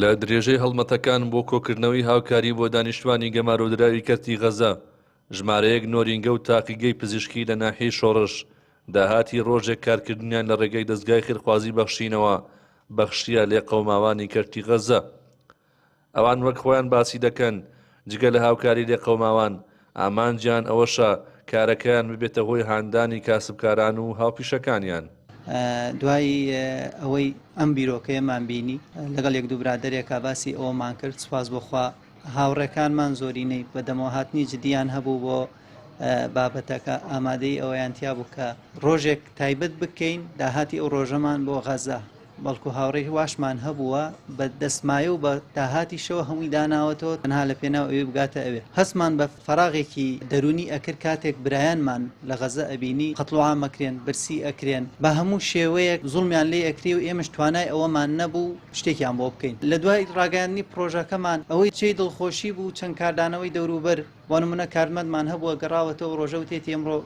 لە درێژەی هەڵمەتەکان بۆ کۆکردنەوەی هاوکاری بۆ دانیشتوانی گەمارۆدراوی کەرتی غەزە ژمارەیەک نۆرینگە و تاقیگەی پزیشکی لە ناحیەی شۆڕش داهاتی ڕۆژێک کارکردنیان لە ڕێگەی دەستگای خێرخوازی بەخشینەوە بەخشیە لێ قەوماوانی کەرتی غەزە. ئەوان وەک خۆیان باسی دەکەن جگە لە هاوکاری لێ قەوماوان ئامانجیان ئەوەشە کارەکەیان ببێتە هۆی هاندانی کاسبکاران و هاوپیشەکانیان. دوایی ئەوەی ئەم بیرۆکەیەمان بینی لەگەڵ یەک دوو برادەرێکا باسی ئەوەمان کرد سوپاس بۆخوا هاوڕێکانمان زۆرینەی بەدەمەوە هاتنی جدیان هەبوو بۆ بابەتەکە ئامادەی ئەوەیان تیا بوو کە ڕۆژێک تایبەت بکەین داهاتی ئەو ڕۆژەمان بۆ غەزە بەڵکو هاوڕێی واشمان هەبووە بە دەستمایە و بە داهاتی شەوە هەمووی داناوەتەوە تەنها لە پێناو ئەوێ بگاتە ئەوێ هەستمان بە فەراغێکی دەرونی ئەکرد کاتێک برایانمان لە غەزە ئەبینی قەتڵعام ئەکرێن برسی ئەکرێن بە هەموو شێوەیەک زوڵمیان لێ ئەکری و ئێمەش توانای ئەوەمان نەبوو شتێکیان بۆ بکەین. لە دوای ڕاگەیاندنی پرۆژەکەمان ئەوەی چی دڵخۆشی بوو چەند کاردانەوەی دەوروبەر بۆ نمونە کارمەندمان هەبووە گەڕاوەتەوە ڕۆژە و تێتی ئەمڕۆ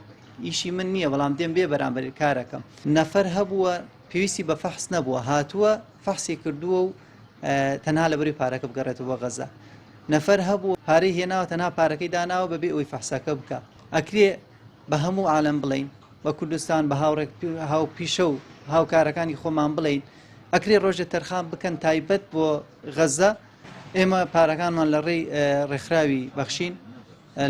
ئیشی من نییە بەڵام دێم بێ بەرامبەر کارەکەم نەفەر هەبووە پێویستی بە فەحس نەبووە هاتووە فەحسی کردووە و تەنها لەبەری پارەکە بگەڕێتەوە بە غەزە نەفەر هەبوو پارەی هێناوە تەنها پارەکەی داناوە بەبێ ئەوی فەحسەکە بکە ئەکرێ بە هەموو عالەم بڵین بە کوردستان بە هاوڕێک هاو پیشە و هاوکارەکانی خۆمان بڵین ئەکرێ ڕۆژە تەرخان بکەن تایبەت بۆ غەزە ئێمە پارەکانمان لە ڕێی ڕێکخراوی بەخشین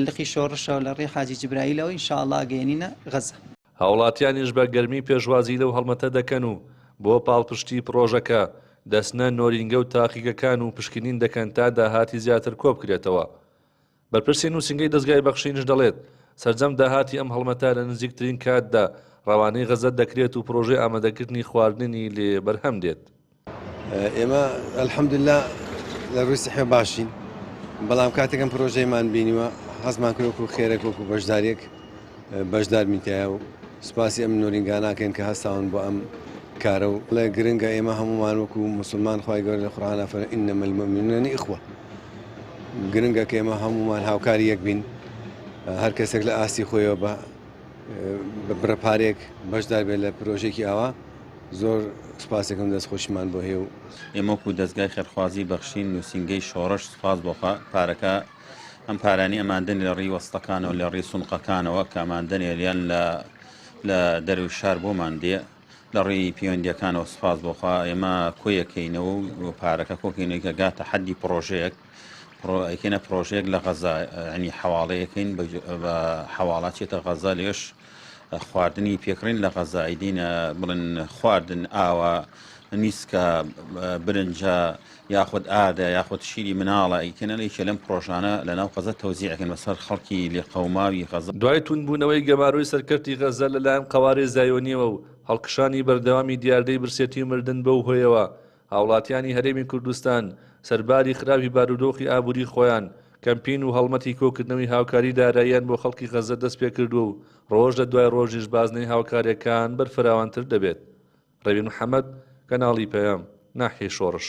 لقی شۆڕشەوە لە ڕێی حاجی جبرائیلەوە ئینشاءڵڵا گەێنینە غەزە. هاوڵاتیانیش بە گەرمی پێشوازی لەو هەڵمەتە دەکەن و بۆ پاڵپشتی پرۆژەکە دەستنە نۆرینگە و تاقیگەکان و پشکنین دەکەن تا داهاتی زیاتر کۆ بکرێتەوە. بەرپرسی نووسنگەی دەستگای بەخشینش دەڵێت سەرجەم داهاتی ئەم هەڵمەتە لە نزیکترین کاتدا ڕەوانەی غەزە دەکرێت و پرۆژەی ئامادەکردنی خواردنی لێ بەرهەم دێت. ئێمە ئەلحەمدوللا لە ڕووی سیحە باشین بەڵام کاتێکم پرۆژەیمان بینیوە حەزمان کرد وەکو خێرەک وەکو بەشدارێک بەشدار میتایە و سوپاسی ئەم نۆرینگاناکەن کە هەستاون بۆ ئەم کارە و لە گرنگە ئێمە هەمومان وەکو مسلمان خوای گەورە لە قورئانە فەرمێ ئینەمە المؤمنون ئیخوە گرنگە کە ئێمە هەمومان هاوکاری یەک بین هەر کەسێک لە ئاستی خۆیەوە بە بڕەپارێک بەشدار بێت لە پرۆژێکی ئاوا زۆر سوپاسێکم دەستخۆشیمان بۆ هەیە و ئێمە وەکو دەستگای خێرخوازی بەخشین نووسنگەی شۆڕش سوپاس بۆ پارەکە ئەم پارانی ئەماندنی لە ڕێی وەستەکانەوە لە ڕێی سونقەکانەوە کە ئەماندنێ لیان لە دەروی شار بۆمان دێ لە ڕێی پیوەندیەکانەوە سوپاس بۆخوا ئێمە کۆیەکەینەوە و پارەکە کۆکەینەوە کە گاتە حەدی پرۆژەیەک ئەیکەنە پرۆژەیەک لە غەزا ینی حەواڵەیەکەین بە حەواڵاتێتە غەزا لێش خواردنی پێکڕین لە غەزا ئەیدینە بڵن خواردن ئاوە میسکە برنجە یاخود ئادە یاخود شیری مناڵە ئەیکەنە لەیکە لەم پرۆژانە لە ناو غەزە تەوزیعەکەن بەسەر خەڵکی لێ قەوماوی غەزە. دوای تونبوونەوەی گەماروی سەرکەرتی غەزە لەلایەن قەوارێ زایۆنیەوە و هەڵکشانی بەردەوامی دیاردەی برسێتی مردن بەو هۆیەوە هاوڵاتیانی هەرێمی کوردستان سەرباری خراپی بارودۆخی ئابووری خۆیان کەمپین و هەڵمەتی کۆکردنەوەی هاوکاری داراییان بۆ خەڵکی غەزە دەست پێ کردووە و ڕۆژ لە دوای ڕۆژیش بازنەی هاوکاریەکان بەرفراوانتر دەبێت. ڕەوی محەممەد کەناڵی پەیام ناحیەی شۆڕش.